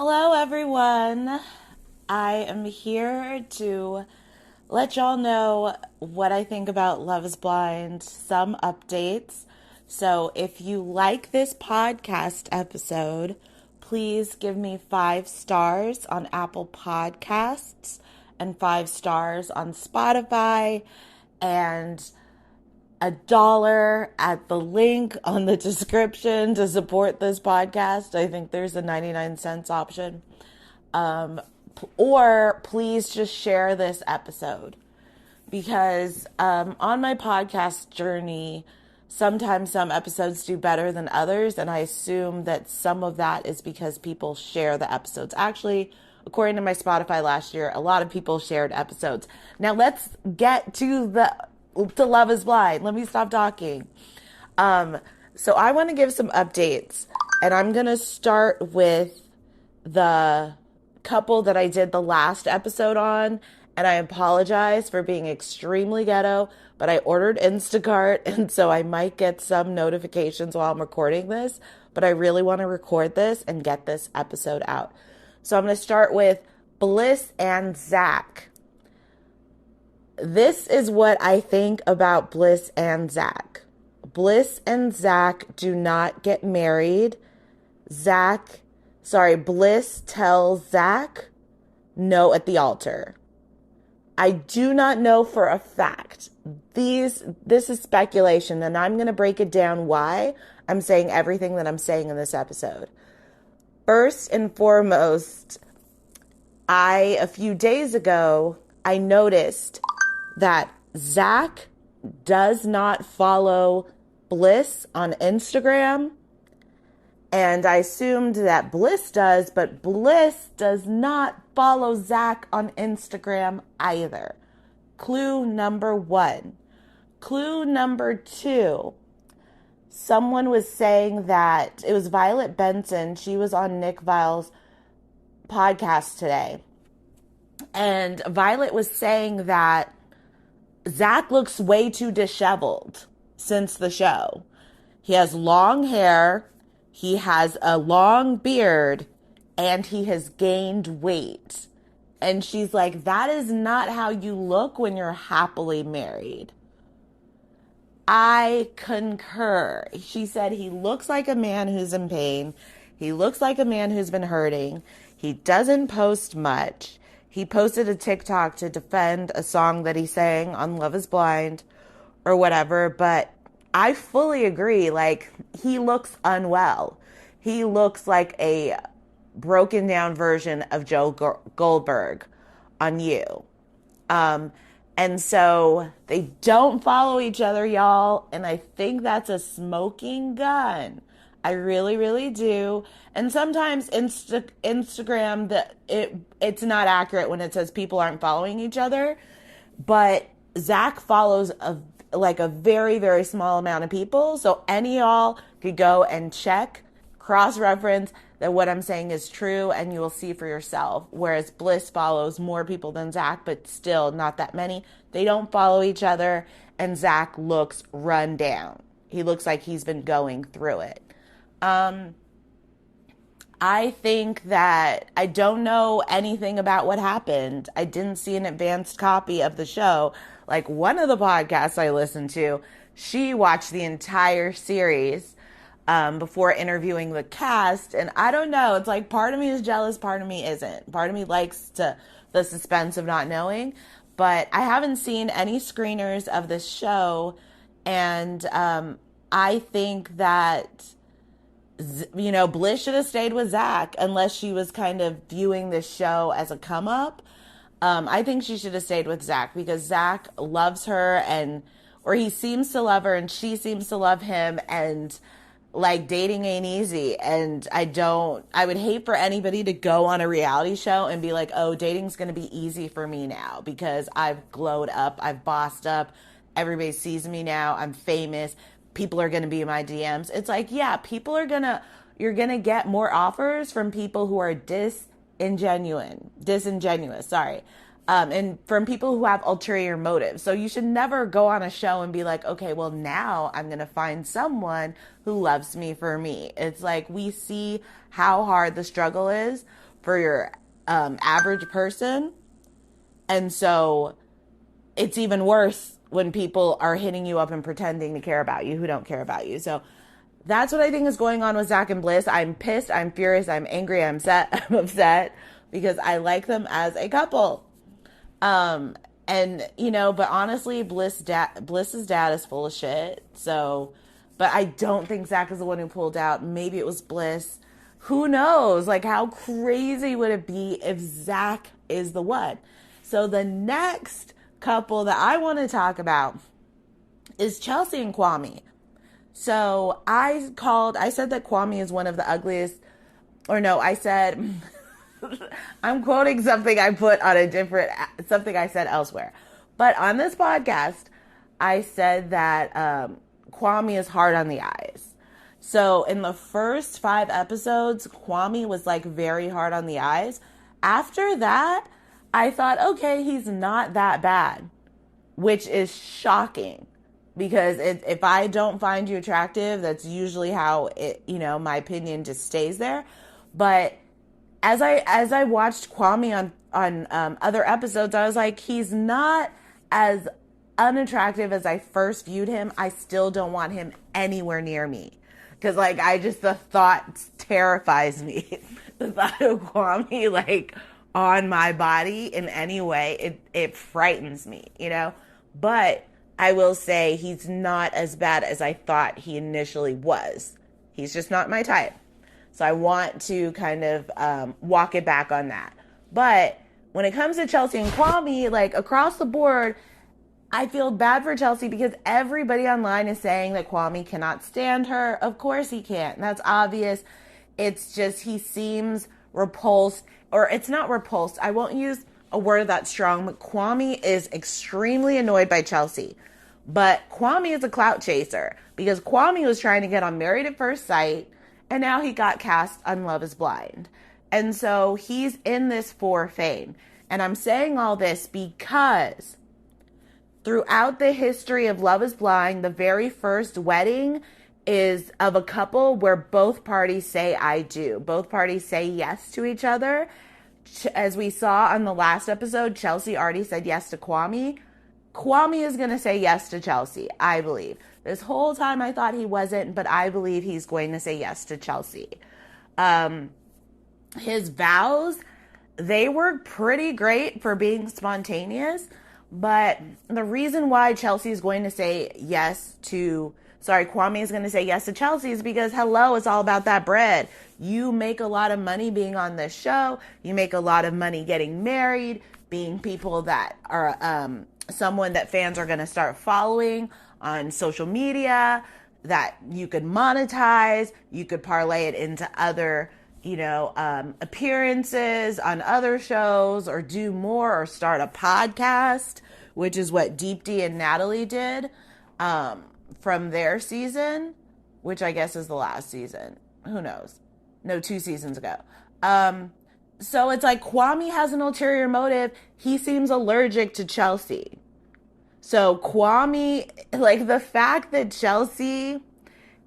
Hello, everyone. I am here to let y'all know what I think about Love is Blind, some updates. So, if you like this podcast episode, please give me 5 stars on Apple Podcasts and 5 stars on Spotify and $1 at the link on the description to support this podcast. I think there's a 99 cents option. Or please just share this episode because on my podcast journey, sometimes some episodes do better than others. And I assume that some of that is because people share the episodes. Actually, according to my Spotify last year, a lot of people shared episodes. Now let's get to Love is Blind. Let me stop talking. So I want to give some updates, and I'm going to start with the couple that I did the last episode on, and I apologize for being extremely ghetto, but I ordered Instacart, and so I might get some notifications while I'm recording this, but I really want to record this and get this episode out. So I'm going to start with Bliss and Zach. This is what I think about Bliss and Zach. Bliss and Zach do not get married. Bliss tells Zach no at the altar. I do not know for a fact. This is speculation, and I'm going to break it down why I'm saying everything that I'm saying in this episode. First and foremost, a few days ago, I noticed that Zach does not follow Bliss on Instagram. And I assumed that Bliss does, but Bliss does not follow Zach on Instagram either. Clue number 1. Clue number 2. Someone was saying that it was Violet Benson. She was on Nick Vile's podcast today. And Violet was saying that Zach looks way too disheveled since the show. He has long hair, he has a long beard, and he has gained weight. And she's like, that is not how you look when you're happily married. I concur. She said he looks like a man who's in pain. He looks like a man who's been hurting. He doesn't post much. He posted a TikTok to defend a song that he sang on Love is Blind or whatever, but I fully agree. Like, he looks unwell. He looks like a broken down version of Joe Goldberg on You. And so they don't follow each other, y'all, and I think that's a smoking gun. I really, really do. And sometimes Instagram, it's not accurate when it says people aren't following each other. But Zach follows a very, very small amount of people. So any of y'all could go and check, cross-reference that what I'm saying is true, and you will see for yourself. Whereas Bliss follows more people than Zach, but still not that many. They don't follow each other, and Zach looks run down. He looks like he's been going through it. I think that I don't know anything about what happened. I didn't see an advanced copy of the show. Like, one of the podcasts I listened to, she watched the entire series before interviewing the cast. And I don't know. It's like part of me is jealous, part of me isn't. Part of me likes the suspense of not knowing. But I haven't seen any screeners of this show. And I think that Bliss should have stayed with Zach unless she was kind of viewing this show as a come up. I think she should have stayed with Zach because Zach loves her or he seems to love her and she seems to love him, and like, dating ain't easy. And I would hate for anybody to go on a reality show and be like, oh, dating's going to be easy for me now because I've glowed up, I've bossed up, everybody sees me now, I'm famous. People are going to be in my DMs. It's like, yeah, you're going to get more offers from people who are disingenuous, sorry. And from people who have ulterior motives. So you should never go on a show and be like, okay, well, now I'm going to find someone who loves me for me. It's like, we see how hard the struggle is for your average person. And so it's even worse when people are hitting you up and pretending to care about you who don't care about you. So that's what I think is going on with Zach and Bliss. I'm pissed. I'm furious. I'm angry. I'm upset. I'm upset because I like them as a couple. And but honestly, Bliss's dad is full of shit. So, but I don't think Zach is the one who pulled out. Maybe it was Bliss. Who knows? Like, how crazy would it be if Zach is the one? So the next couple that I want to talk about is Chelsea and Kwame. So I said that Kwame is one of the ugliest, or no, I said, I'm quoting something I put on something I said elsewhere. But on this podcast, I said that Kwame is hard on the eyes. So in the first 5 episodes, Kwame was like very hard on the eyes. After that, I thought, okay, he's not that bad, which is shocking because if I don't find you attractive, that's usually how my opinion just stays there. But as I watched Kwame on other episodes, I was like, he's not as unattractive as I first viewed him. I still don't want him anywhere near me. Because, the thought terrifies me. The thought of Kwame, on my body in any way, it frightens me, But I will say he's not as bad as I thought he initially was. He's just not my type. So I want to kind of walk it back on that. But when it comes to Chelsea and Kwame, across the board, I feel bad for Chelsea because everybody online is saying that Kwame cannot stand her. Of course he can't. That's obvious. It's just he seems repulsed, or it's not repulsed. I won't use a word that's strong, but Kwame is extremely annoyed by Chelsea. But Kwame is a clout chaser because Kwame was trying to get on Married at First Sight, and now he got cast on Love is Blind. And so he's in this for fame. And I'm saying all this because throughout the history of Love is Blind, the very first wedding is of a couple where both parties say I do. Both parties say yes to each other. As we saw on the last episode, Chelsea already said yes to Kwame. Kwame is going to say yes to Chelsea, I believe. This whole time I thought he wasn't, but I believe he's going to say yes to Chelsea. His vows, they were pretty great for being spontaneous. But the reason why Kwame is going to say yes to Chelsea is because, hello, it's all about that bread. You make a lot of money being on this show. You make a lot of money getting married, being people that are someone that fans are going to start following on social media, that you could monetize. You could parlay it into other appearances on other shows, or do more, or start a podcast, which is what Deepti and Natalie did from their season, which I guess is the last season. Who knows? No, 2 seasons ago. So it's like Kwame has an ulterior motive. He seems allergic to Chelsea. So Kwame, the fact that Chelsea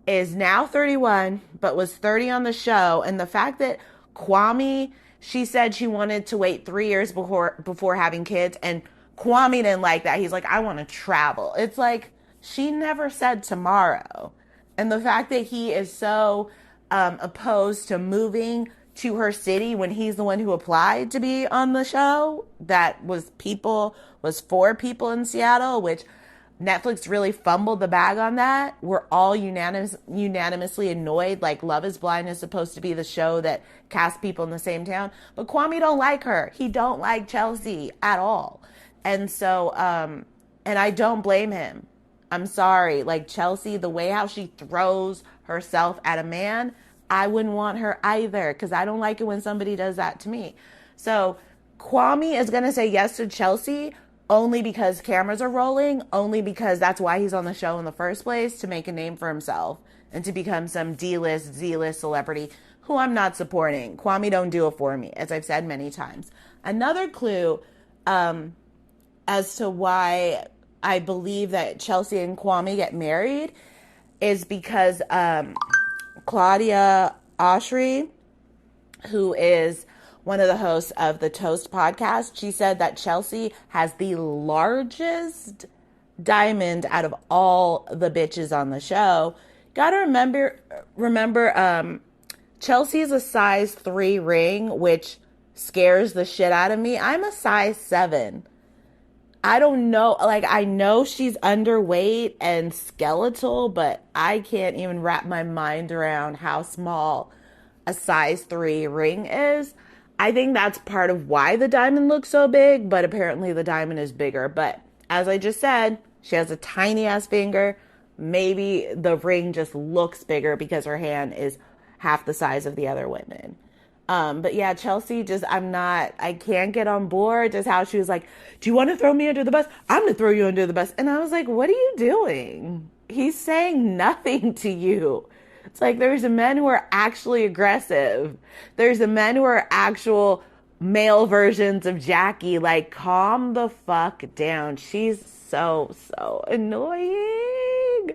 is now 31, but was 30 on the show. And the fact that Kwame, she said she wanted to wait 3 years before having kids. And Kwame didn't like that. He's like, I want to travel. It's like, she never said tomorrow. And the fact that he is so opposed to moving to her city when he's the one who applied to be on the show, that was for people in Seattle, which Netflix really fumbled the bag on that. We're all unanimously annoyed. Love is Blind is supposed to be the show that casts people in the same town. But Kwame don't like her. He don't like Chelsea at all. And so, and I don't blame him. I'm sorry. Chelsea, the way how she throws herself at a man, I wouldn't want her either, because I don't like it when somebody does that to me. So Kwame is going to say yes to Chelsea only because cameras are rolling, only because that's why he's on the show in the first place, to make a name for himself and to become some D-list, Z-list celebrity who I'm not supporting. Kwame don't do it for me, as I've said many times. Another clue as to why I believe that Chelsea and Kwame get married is because Claudia Oshry, who is one of the hosts of the Toast podcast. She said that Chelsea has the largest diamond out of all the bitches on the show. Gotta remember, Chelsea's a size 3 ring, which scares the shit out of me. I'm a size 7. I don't know, like, I know she's underweight and skeletal, but I can't even wrap my mind around how small a size 3 ring is. I think that's part of why the diamond looks so big, but apparently the diamond is bigger. But as I just said, she has a tiny ass finger. Maybe the ring just looks bigger because her hand is half the size of the other women. But yeah, Chelsea, I can't get on board just how she was like, do you want to throw me under the bus? I'm going to throw you under the bus. And I was like, what are you doing? He's saying nothing to you. It's like there's men who are actually aggressive. There's the men who are actual male versions of Jackie. Like, calm the fuck down. She's so annoying.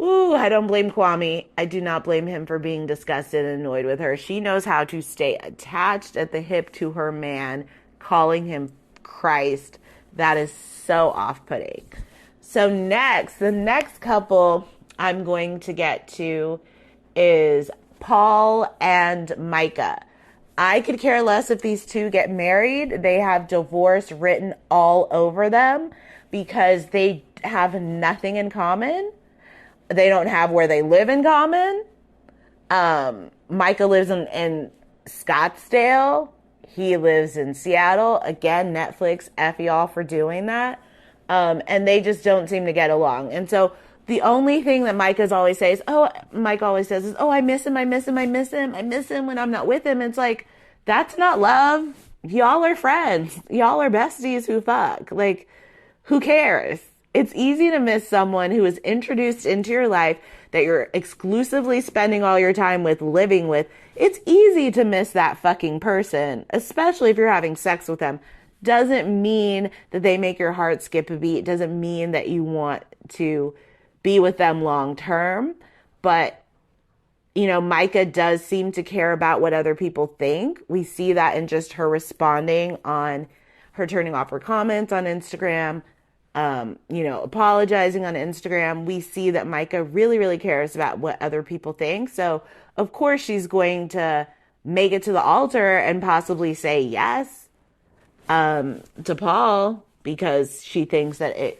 Ooh, I don't blame Kwame. I do not blame him for being disgusted and annoyed with her. She knows how to stay attached at the hip to her man, calling him Christ. That is so off-putting. So the next couple I'm going to get to is Paul and Micah. I could care less if these two get married. They have divorce written all over them because they have nothing in common. They don't have where they live in common. Micah lives in Scottsdale. He lives in Seattle. Again, Netflix, F y'all for doing that. And they just don't seem to get along. And so the only thing that Mike always says is, oh, I miss him when I'm not with him. It's like, that's not love. Y'all are friends. Y'all are besties who fuck. Like, who cares? It's easy to miss someone who is introduced into your life that you're exclusively spending all your time with, living with. It's easy to miss that fucking person, especially if you're having sex with them. Doesn't mean that they make your heart skip a beat. Doesn't mean that you want to be with them long term. But, Micah does seem to care about what other people think. We see that in just her responding on her turning off her comments on Instagram. Apologizing on Instagram. We see that Micah really, really cares about what other people think. So, of course, she's going to make it to the altar and possibly say yes to Paul because she thinks that it,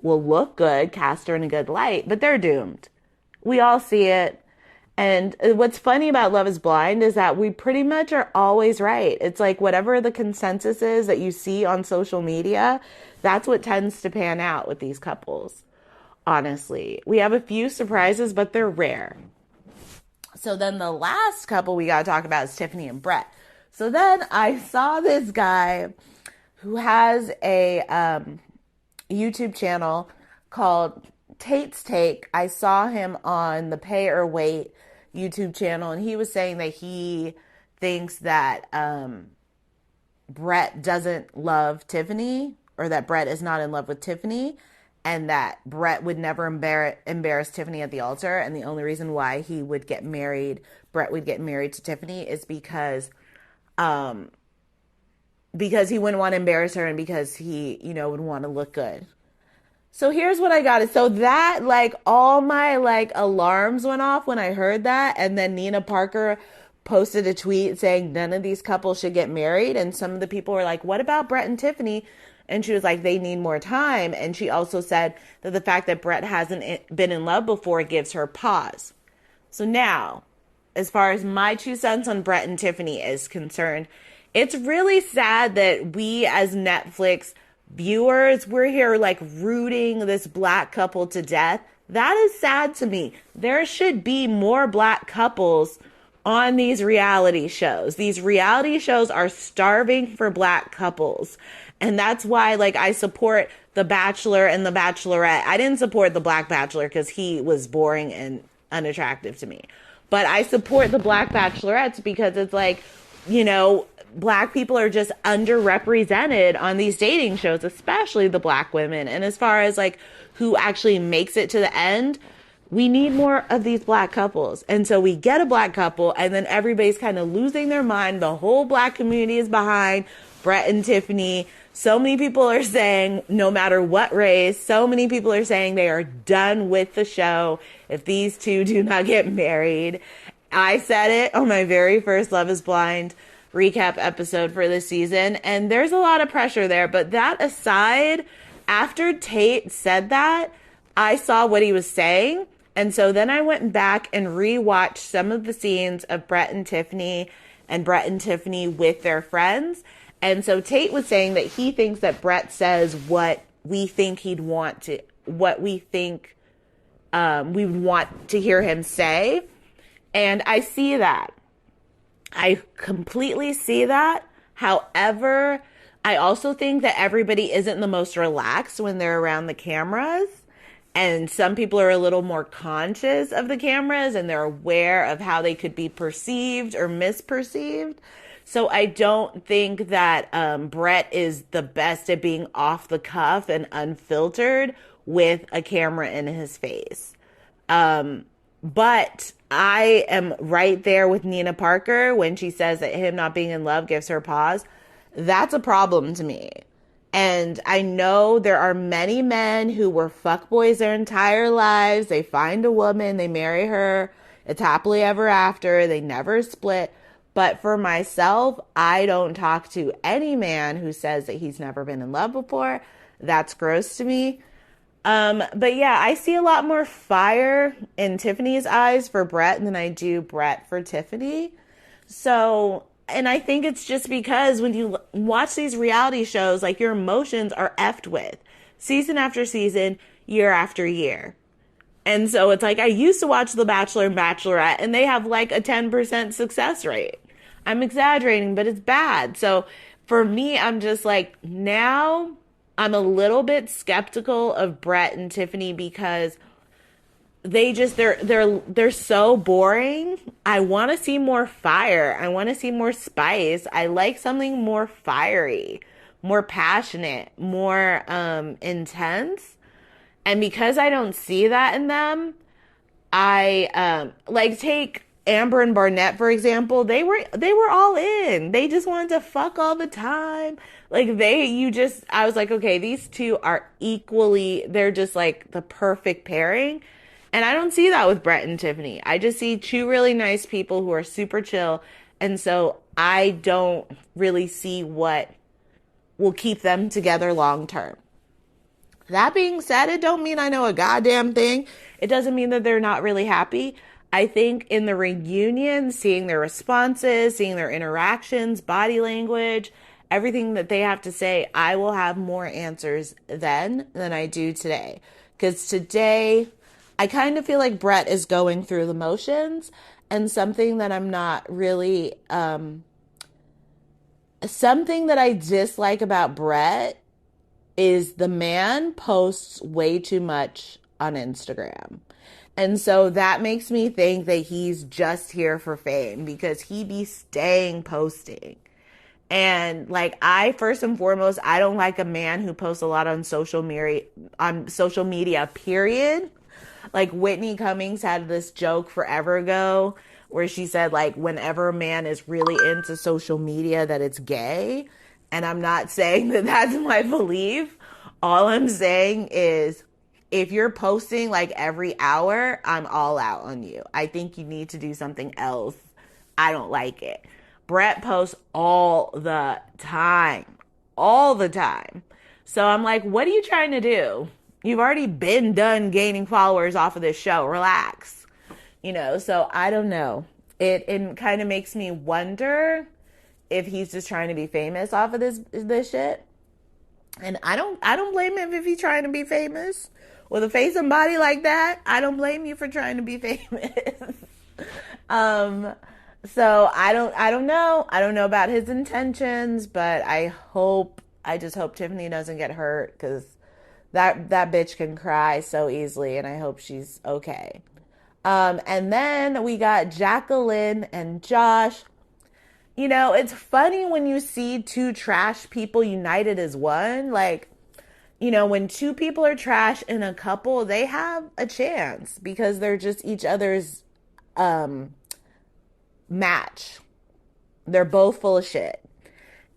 will look good, cast her in a good light. But they're doomed. We all see it. And what's funny about Love is Blind is that we pretty much are always right. It's like whatever the consensus is that you see on social media, that's what tends to pan out with these couples. Honestly, we have a few surprises, but they're rare. So then the last couple we got to talk about is Tiffany and Brett. So then I saw this guy who has a YouTube channel called Tate's Take. I saw him on the Pay or Wait YouTube channel, and he was saying that he thinks that Brett doesn't love Tiffany, or that Brett is not in love with Tiffany, and that Brett would never embarrass Tiffany at the altar, and the only reason why Brett would get married to Tiffany is because he wouldn't want to embarrass her and because he, would want to look good. So here's what I got. So that, all my, alarms went off when I heard that. And then Nina Parker posted a tweet saying none of these couples should get married. And some of the people were like, what about Brett and Tiffany? And she was like, they need more time. And she also said that the fact that Brett hasn't been in love before gives her pause. So now, as far as my 2 cents on Brett and Tiffany is concerned, it's really sad that we as Netflix viewers, we're here rooting this black couple to death. That is sad to me. There should be more black couples on these reality shows. These reality shows are starving for black couples. And that's why, I support The Bachelor and The Bachelorette. I didn't support The Black Bachelor because he was boring and unattractive to me. But I support The Black Bachelorettes because it's black people are just underrepresented on these dating shows, especially the black women. And as far as who actually makes it to the end, we need more of these black couples. And so we get a black couple, and then everybody's kind of losing their mind. The whole black community is behind Brett and Tiffany. So many people are saying, no matter what race, so many people are saying they are done with the show if these two do not get married. I said it on my very first Love is Blind recap episode for this season, and there's a lot of pressure there. But that aside, after Tate said that, I saw what he was saying. And so then I went back and rewatched some of the scenes of Brett and Tiffany with their friends. And so Tate was saying that he thinks that Brett says what we think he'd want to, what we think we would want to hear him say. And I see that. I completely see that. However, I also think that everybody isn't the most relaxed when they're around the cameras. And some people are a little more conscious of the cameras and they're aware of how they could be perceived or misperceived. So I don't think that Brett is the best at being off the cuff and unfiltered with a camera in his face. But I am right there with Nina Parker when she says that him not being in love gives her pause. That's a problem to me. And I know there are many men who were fuckboys their entire lives. They find a woman, they marry her. It's happily ever after. They never split. But for myself, I don't talk to any man who says that he's never been in love before. That's gross to me. But yeah, I see a lot more fire in Tiffany's eyes for Brett than I do Brett for Tiffany. So, and I think it's just because when you watch these reality shows, like your emotions are effed with season after season, year after year. And so it's like I used to watch The Bachelor and Bachelorette and they have like a 10% success rate. I'm exaggerating, but it's bad. So for me, I'm just like, now I'm a little bit skeptical of Brett and Tiffany because they're so boring. I want to see more fire. I want to see more spice. I like something more fiery, more passionate, more intense. And because I don't see that in them, I like take Amber and Barnett, for example. They were all in. They just wanted to fuck all the time. Like I was like, okay, these two are equally, they're just like the perfect pairing. And I don't see that with Brett and Tiffany. I just see two really nice people who are super chill. And so I don't really see what will keep them together long term. That being said, it don't mean I know a goddamn thing. It doesn't mean that they're not really happy. I think in the reunion, seeing their responses, seeing their interactions, body language, everything that they have to say, I will have more answers then than I do today. Because today, I kind of feel like Brett is going through the motions, and something that I'm not really, something that I dislike about Brett is the man posts way too much on Instagram. And so that makes me think that he's just here for fame because he be staying posting. And like first and foremost, I don't like a man who posts a lot on social media, period. Like Whitney Cummings had this joke forever ago where she said like whenever a man is really into social media that it's gay. And I'm not saying that that's my belief. All I'm saying is if you're posting like every hour, I'm all out on you. I think you need to do something else. I don't like it. Brett posts all the time. All the time. So I'm like, what are you trying to do? You've already been done gaining followers off of this show. Relax. So I don't know. It kind of makes me wonder if he's just trying to be famous off of this shit. And I don't blame him if he's trying to be famous. With a face and body like that, I don't blame you for trying to be famous. So I don't know. I don't know about his intentions, but I just hope Tiffany doesn't get hurt because that bitch can cry so easily, and I hope she's okay. And then we got Jacqueline and Josh. It's funny when you see two trash people united as one. Like, when two people are trash in a couple, they have a chance because they're just each other's um, match. They're both full of shit.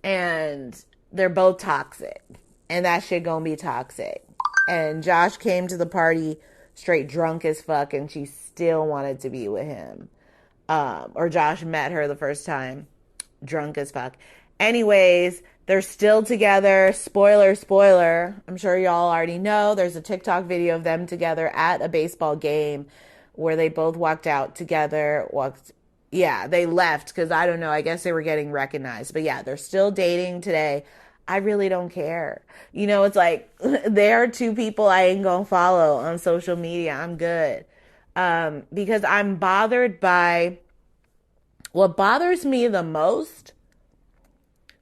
And they're both toxic. And that shit gonna be toxic. And Josh came to the party straight drunk as fuck and she still wanted to be with him. Or Josh met her the first time drunk as fuck. Anyways, they're still together. Spoiler, spoiler. I'm sure y'all already know. There's a TikTok video of them together at a baseball game where they both walked out together. Yeah, they left because I don't know. I guess they were getting recognized. But yeah, they're still dating today. I really don't care. It's like there are two people I ain't gonna follow on social media. I'm good. Because I'm bothered by what bothers me the most,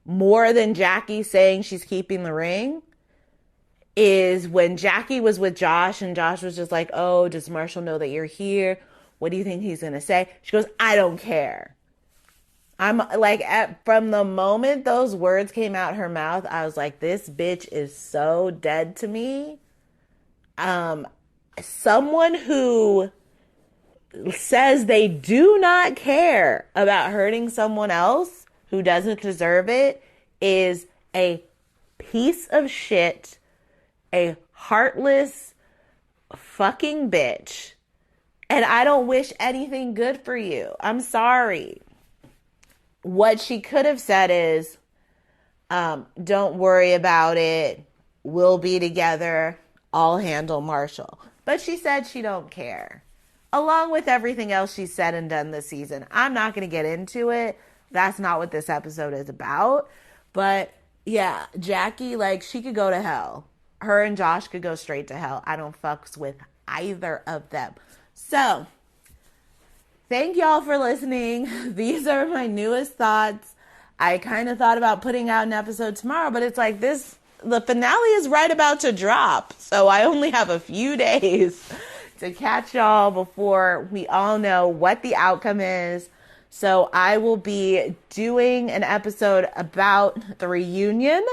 more than Jackie saying she's keeping the ring, is when Jackie was with Josh and Josh was just like, oh, does Marshall know that you're here? What do you think he's going to say? She goes, I don't care. I'm like, from the moment those words came out her mouth, I was like, this bitch is so dead to me. Someone who says they do not care about hurting someone else who doesn't deserve it is a piece of shit, a heartless fucking bitch. And I don't wish anything good for you. I'm sorry. What she could have said is, don't worry about it. We'll be together. I'll handle Marshall. But she said she don't care. Along with everything else she said and done this season. I'm not going to get into it. That's not what this episode is about. But yeah, Jackie, like, she could go to hell. Her and Josh could go straight to hell. I don't fucks with either of them. So, thank y'all for listening. These are my newest thoughts. I kind of thought about putting out an episode tomorrow, but it's like the finale is right about to drop. So I only have a few days to catch y'all before we all know what the outcome is. So I will be doing an episode about the reunion.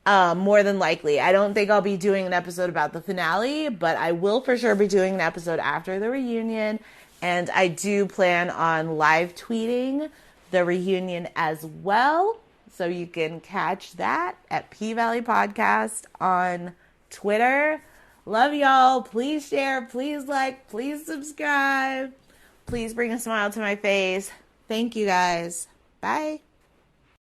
More than likely. I don't think I'll be doing an episode about the finale, but I will for sure be doing an episode after the reunion. And I do plan on live tweeting the reunion as well. So you can catch that at P Valley Podcast on Twitter. Love y'all. Please share. Please like. Please subscribe. Please bring a smile to my face. Thank you guys. Bye.